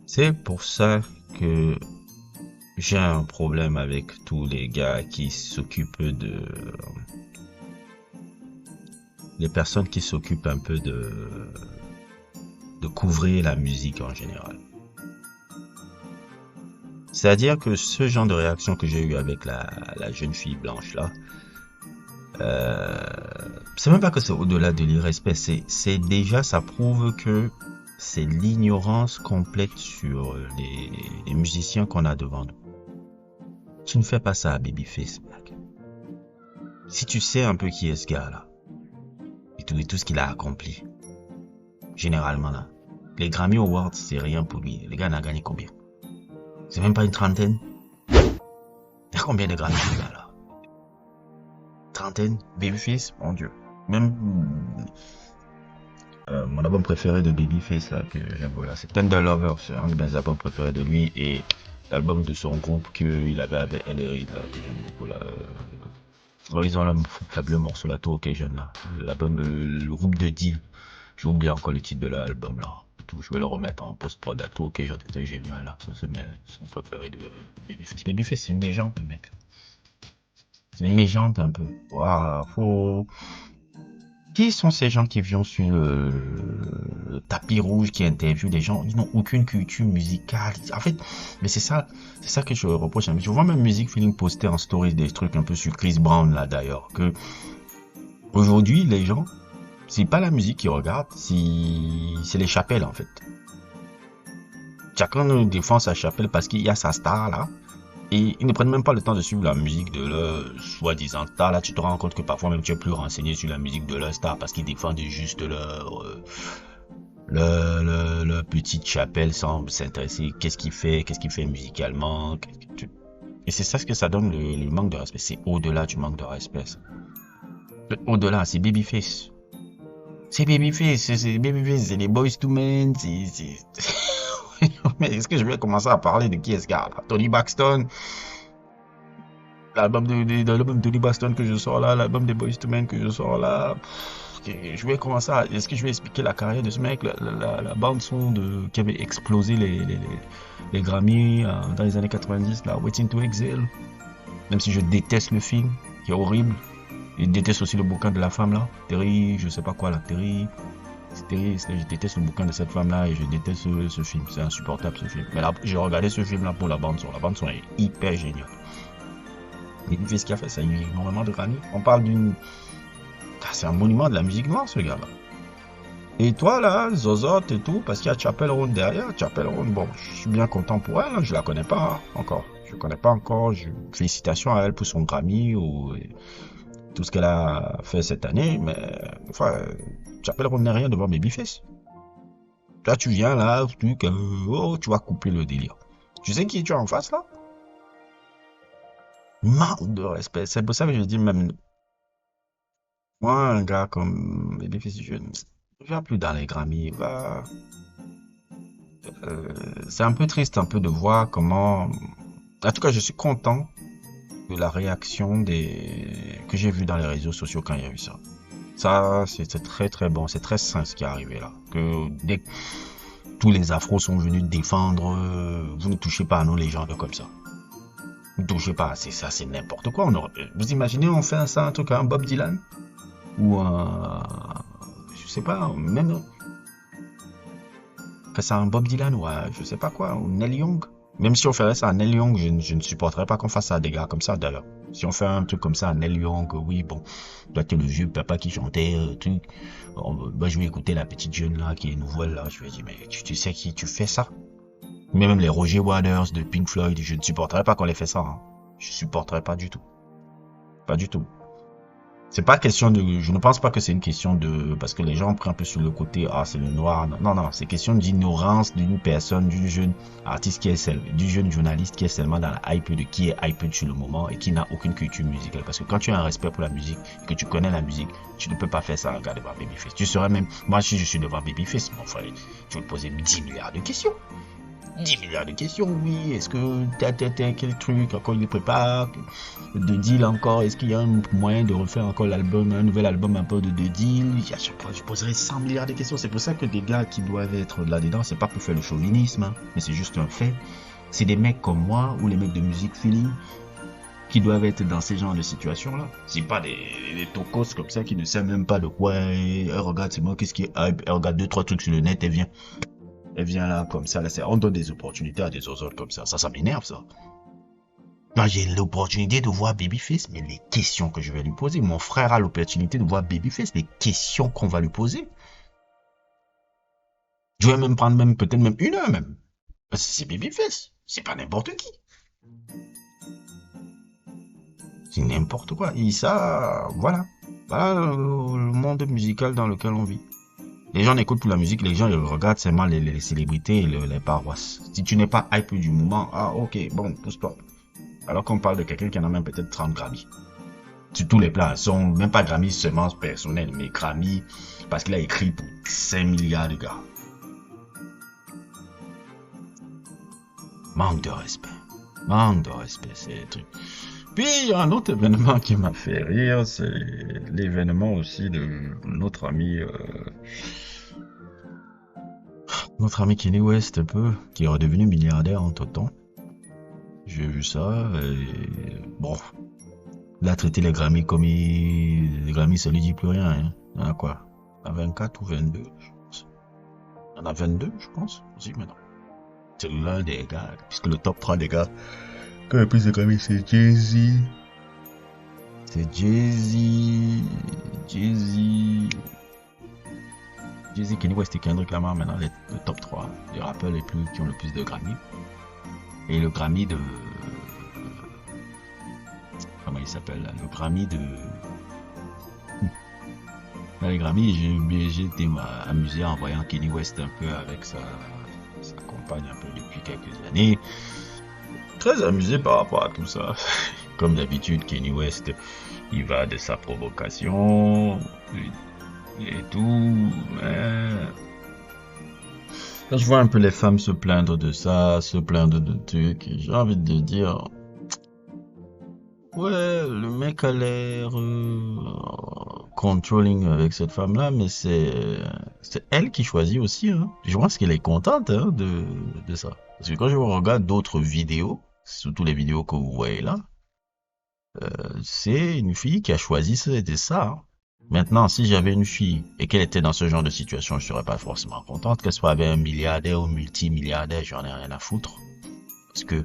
C'est pour ça que j'ai un problème avec tous les gars qui s'occupent les personnes qui s'occupent un peu de couvrir la musique en général. C'est-à-dire que ce genre de réaction que j'ai eu avec la jeune fille blanche là, euh, c'est même pas que c'est au-delà de l'irrespect, c'est déjà, ça prouve que c'est l'ignorance complète sur les musiciens qu'on a devant nous. Tu ne fais pas ça à Babyface, mec. Si tu sais un peu qui est ce gars-là, et tout ce qu'il a accompli, généralement là, les Grammy Awards, c'est rien pour lui. Le gars n'a gagné combien? C'est même pas une trentaine. Il y a combien de Grammy ce gars-là? Trentaine? Babyface? Mon Dieu. Même mon album préféré de Babyface là, que j'aime, voilà, c'est Tender Lover. C'est un de mes albums préférés de lui et l'album de son groupe qu'il avait avec LRI là, que j'aime beaucoup là. Bon, ils ont un fabuleux morceau, la Tour Occasion là. L'album, le groupe de Deal. J'ai oublié encore le titre de l'album là. Je vais le remettre en post-prod, la Tour Occasion, c'était génial là. Ça, c'est son préféré de Babyface. Babyface, c'est une légende, mec. C'est une légende un peu. Waouh, faut... Qui sont ces gens qui viennent sur le tapis rouge, qui interviewent des gens? Ils n'ont aucune culture musicale. En fait, mais c'est ça que je reproche. Je vois même Music Feeling poster en stories des trucs un peu sur Chris Brown là d'ailleurs. Que aujourd'hui, les gens, c'est pas la musique qu'ils regardent, c'est les chapelles en fait. Chacun nous défend sa chapelle parce qu'il y a sa star là. Et ils ne prennent même pas le temps de suivre la musique de leur soi-disant star. Là, tu te rends compte que parfois même tu es plus renseigné sur la musique de leur star parce qu'ils défendent juste leur petite chapelle sans s'intéresser qu'est-ce qu'il fait musicalement. Et c'est ça ce que ça donne le manque de respect. C'est au-delà du manque de respect. Au-delà, c'est Babyface. C'est Babyface, c'est les Boys to Men, Mais est-ce que je vais commencer à parler de qui est ce gars là? Tony Braxton, l'album de Tony Braxton que je sors là, l'album des Boys to Men que je sors là. Je vais commencer à... Est-ce que je vais expliquer la carrière de ce mec, la bande son qui avait explosé les Grammy dans les années 90, là, Waiting to Exhale. Même si je déteste le film, qui est horrible. Je déteste aussi le bouquin de la femme là, Terry, je sais pas quoi là, Terry. Je déteste le bouquin de cette femme-là et je déteste ce film. C'est insupportable ce film. Mais là, j'ai regardé ce film-là pour la bande son. La bande son est hyper géniale. Mais il fait ce qu'il a fait, ça a eu énormément de Grammy. On parle d'une... Ah, c'est un monument de la musique noire, ce gars-là. Et toi, là, Zozote et tout, parce qu'il y a Chapel Roan derrière. Chapel Roan, bon, je suis bien content pour elle. Hein, je la connais pas encore. Je connais pas encore. Félicitations à elle pour son Grammy ou tout ce qu'elle a fait cette année. Mais, enfin, Chapel Roan n'est rien devant Babyface. Là, tu viens là, oh, tu vas couper le délire. Tu sais qui tu as en face là? Manque de respect. C'est pour ça que je dis même, moi, un gars comme Babyface, je ne viens plus dans les Grammy. C'est un peu triste un peu de voir comment. En tout cas, je suis content de la réaction que j'ai vu dans les réseaux sociaux quand il y a eu ça. Ça, c'est très très bon, c'est très sain ce qui est arrivé là. Que dès que tous les afros sont venus défendre, vous ne touchez pas à nos légendes comme ça. Vous ne touchez pas, c'est ça, c'est n'importe quoi. Vous imaginez, on fait ça, un truc à un Bob Dylan ou un, je sais pas, même, on fait ça à un Bob Dylan ou à, je sais pas quoi, ou Neil Young. Même si on ferait ça à Neil Young, je ne supporterais pas qu'on fasse ça à des gars comme ça d'ailleurs. Si on fait un truc comme ça à Neil Young, oui, bon, toi t'es le vieux papa qui chantait, truc. Bon, bah, je vais écouter la petite jeune là qui est nouvelle là. Je vais dire, mais tu sais qui tu fais ça? Mais même les Roger Waters de Pink Floyd, je ne supporterais pas qu'on les fait ça. Hein. Je supporterais pas du tout. Pas du tout. C'est pas question de, je ne pense pas que c'est une question de, parce que les gens prennent un peu sur le côté, ah, c'est le noir. Non, non, c'est question d'ignorance d'une personne, d'une jeune artiste du jeune journaliste qui est seulement dans la hype de qui est hype sur le moment et qui n'a aucune culture musicale. Parce que quand tu as un respect pour la musique, et que tu connais la musique, tu ne peux pas faire ça à regarder devant Babyface. Tu serais même, moi, si je suis devant Babyface, mon frère, tu vais me poser 10 milliards de questions. 10 milliards de questions, oui. Est-ce que quel truc, encore il les prépare, de deal encore, est-ce qu'il y a un moyen de refaire encore l'album, un nouvel album un peu de deal? À chaque fois, je poserai 100 milliards de questions. C'est pour ça que des gars qui doivent être là-dedans, c'est pas pour faire le chauvinisme, hein, mais c'est juste un fait. C'est des mecs comme moi, ou les mecs de musique feeling, qui doivent être dans ces genres de situations-là. C'est pas des tocos comme ça qui ne savent même pas de quoi. Regarde, c'est moi, qu'est-ce qui est hype? Elle regarde deux, trois trucs sur le net, elle vient. Elle vient là, comme ça. Là, on donne des opportunités à des autres comme ça. Ça m'énerve, ça. Là, j'ai l'opportunité de voir Babyface, mais les questions que je vais lui poser. Mon frère a l'opportunité de voir Babyface, les questions qu'on va lui poser. Je vais même prendre peut-être même 1 heure même. Parce que c'est Babyface. C'est pas n'importe qui. C'est n'importe quoi. Et ça, voilà. Voilà le monde musical dans lequel on vit. Les gens écoutent pour la musique, les gens ils regardent seulement les célébrités et les paroisses. Si tu n'es pas hype du moment, ah ok, bon, pousse-toi. Alors qu'on parle de quelqu'un qui en a même peut-être 30 Grammy. Sur tous les plans, ils sont même pas Grammy seulement personnel, mais Grammy parce qu'il a écrit pour 5 milliards de gars. Manque de respect. Manque de respect, c'est le truc. Puis, un autre événement qui m'a fait rire, c'est l'événement aussi de notre ami Kanye West, un peu, qui est redevenu milliardaire entre-temps. J'ai vu ça, et bon, il a traité les Grammy comme les Grammy, ça lui dit plus rien, hein. Il y en a quoi? Il y en a 24 ou 22, je pense. Il y en a 22, je pense, aussi maintenant. C'est l'un des gars, puisque le top 3 des gars qui a le plus de Grammy, c'est Jay-Z. C'est Jay-Z, Kanye West et Kendrick Lamar, maintenant, le top 3 des rappeurs qui ont le plus de Grammy. Et le Grammy de... Comment il s'appelle là? Le Grammy de... Les Grammy, j'ai été amusé en voyant Kanye West un peu avec sa compagne un peu depuis quelques années. Très amusé par rapport à tout ça. Comme d'habitude, Kanye West, il va de sa provocation et tout. Mais... Quand je vois un peu les femmes se plaindre de ça, se plaindre de trucs, j'ai envie de dire, ouais, le mec a l'air controlling avec cette femme-là, mais c'est elle qui choisit aussi, hein. Je pense qu'elle est contente, hein, de ça. Parce que quand je regarde d'autres vidéos, surtout les vidéos que vous voyez là, c'est une fille qui a choisi c'était ça, hein. Maintenant, si j'avais une fille et qu'elle était dans ce genre de situation, je serais pas forcément contente qu'elle soit avec un milliardaire ou multimilliardaire, j'en ai rien à foutre. Parce que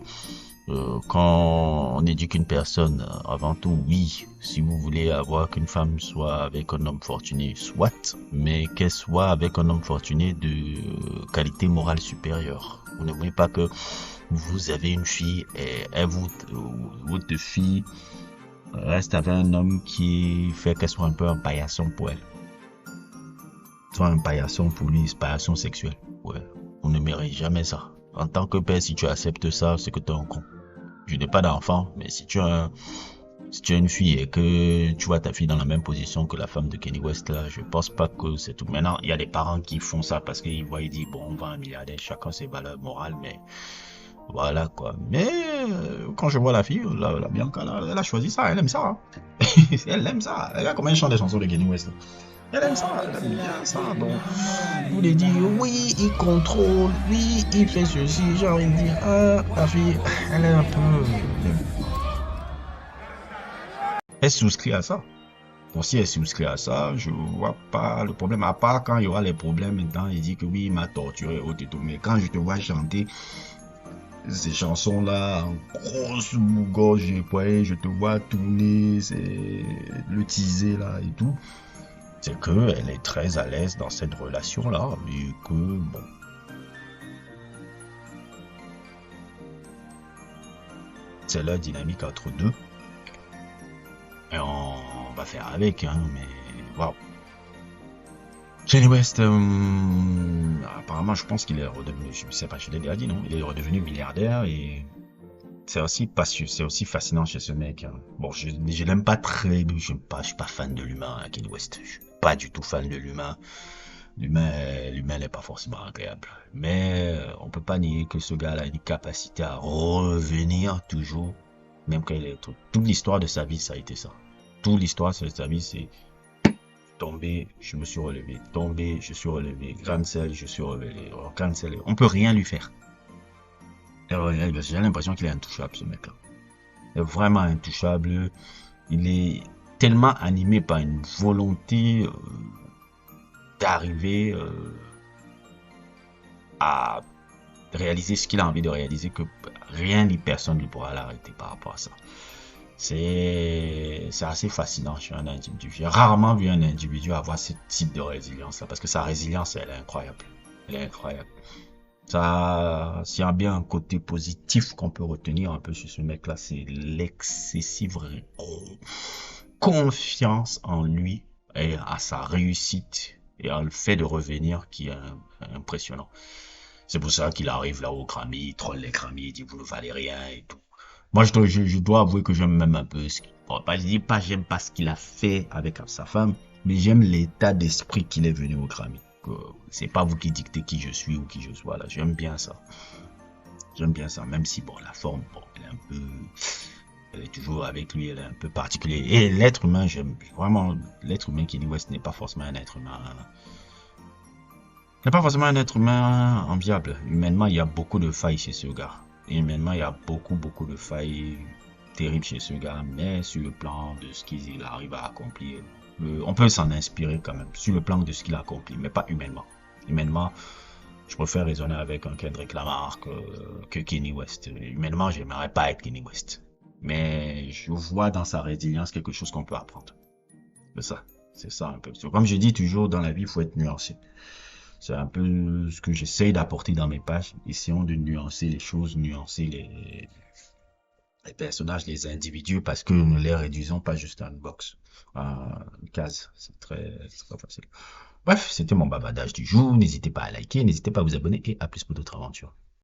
quand on éduque une personne, avant tout, oui, si vous voulez avoir qu'une femme soit avec un homme fortuné, soit, mais qu'elle soit avec un homme fortuné de qualité morale supérieure. Vous ne voulez pas que vous avez une fille et votre fille reste avec un homme qui fait qu'elle soit un peu un paillasson pour elle. Soit un paillasson pour lui, paillasson sexuel. Ouais, vous ne méritez jamais ça. En tant que père, si tu acceptes ça, c'est que tu es un con. Je n'ai pas d'enfant, mais si tu as une fille et que tu vois ta fille dans la même position que la femme de Kanye West, là, je pense pas que c'est tout. Maintenant, il y a des parents qui font ça parce qu'ils voient, ils disent, bon, on va un milliardaire, chacun ses valeurs morales, mais voilà, quoi. Mais quand je vois la fille, la Bianca, là, elle a choisi ça, elle aime ça, hein. Elle aime ça. Elle a combien chante des chansons de Kanye West, là. Elle aime ça, elle aime bien ça. Donc, vous les dites, oui, il contrôle, oui, il fait ceci. J'ai envie de dire, la fille, elle est un peu. Elle souscrit à ça. Bon, si elle souscrit à ça, je vois pas le problème. À part quand il y aura les problèmes maintenant, il dit que oui, il m'a torturé, et tout. Mais quand je te vois chanter ces chansons-là en grosse gorge, je te vois tourner, c'est le teaser là et tout. C'est qu'elle est très à l'aise dans cette relation-là, et que, bon, c'est la dynamique entre deux, et on va faire avec, hein, mais, waouh. Kanye West, apparemment, je pense qu'il est redevenu, je sais pas, je l'ai déjà dit, non, il est redevenu milliardaire, et c'est aussi c'est aussi fascinant chez ce mec, hein. Bon, je l'aime pas très, je suis pas fan de l'humain, hein, Kanye West, je suis pas du tout fan de l'humain. L'humain n'est pas forcément agréable. Mais on peut pas nier que ce gars-là a une capacité à revenir toujours, même quand il est trop. Toute l'histoire de sa vie, ça a été ça. Toute l'histoire de sa vie, c'est tomber, je me suis relevé, tomber, je suis relevé, cancel, je suis relevé, cancel. On peut rien lui faire. J'ai l'impression qu'il est intouchable, ce mec-là. Il est vraiment intouchable. Il est tellement animé par une volonté d'arriver à réaliser ce qu'il a envie de réaliser que rien ni personne ne pourra l'arrêter par rapport à ça. C'est assez fascinant chez un individu. J'ai rarement vu un individu avoir ce type de résilience là parce que sa résilience elle est incroyable. Elle est incroyable. Ça, s'il y a bien un côté positif qu'on peut retenir un peu sur ce mec là, c'est l'excessive confiance en lui et à sa réussite et à le fait de revenir qui est impressionnant. C'est pour ça qu'il arrive là au Grammy, il troll les Grammy, il dit vous ne valez rien et tout. Moi, je dois avouer que j'aime même un peu ce qu'il... Bon, pas, je dis pas, j'aime pas ce qu'il a fait avec sa femme, mais j'aime l'état d'esprit qu'il est venu au Grammy. C'est pas vous qui dictez qui je suis ou qui je sois là. J'aime bien ça. J'aime bien ça, même si, bon, la forme, bon, elle est un peu... Elle est toujours avec lui, elle est un peu particulière. Et l'être humain, j'aime vraiment... L'être humain Kanye West n'est pas forcément un être humain... N'est pas forcément un être humain enviable. Humainement, il y a beaucoup de failles chez ce gars. Et humainement, il y a beaucoup de failles terribles chez ce gars. Mais sur le plan de ce qu'il arrive à accomplir, on peut s'en inspirer quand même. Sur le plan de ce qu'il a accompli, mais pas humainement. Humainement, je préfère raisonner avec un Kendrick Lamar que Kanye West. Humainement, j'aimerais pas être Kanye West. Mais je vois dans sa résilience quelque chose qu'on peut apprendre. C'est ça un peu. Comme je dis toujours, dans la vie, il faut être nuancé. C'est un peu ce que j'essaye d'apporter dans mes pages. Essayons de nuancer les choses, nuancer les personnages, les individus, parce que nous ne les réduisons pas juste à une box, à une case. C'est très facile. Bref, c'était mon babadage du jour. N'hésitez pas à liker, n'hésitez pas à vous abonner et à plus pour d'autres aventures.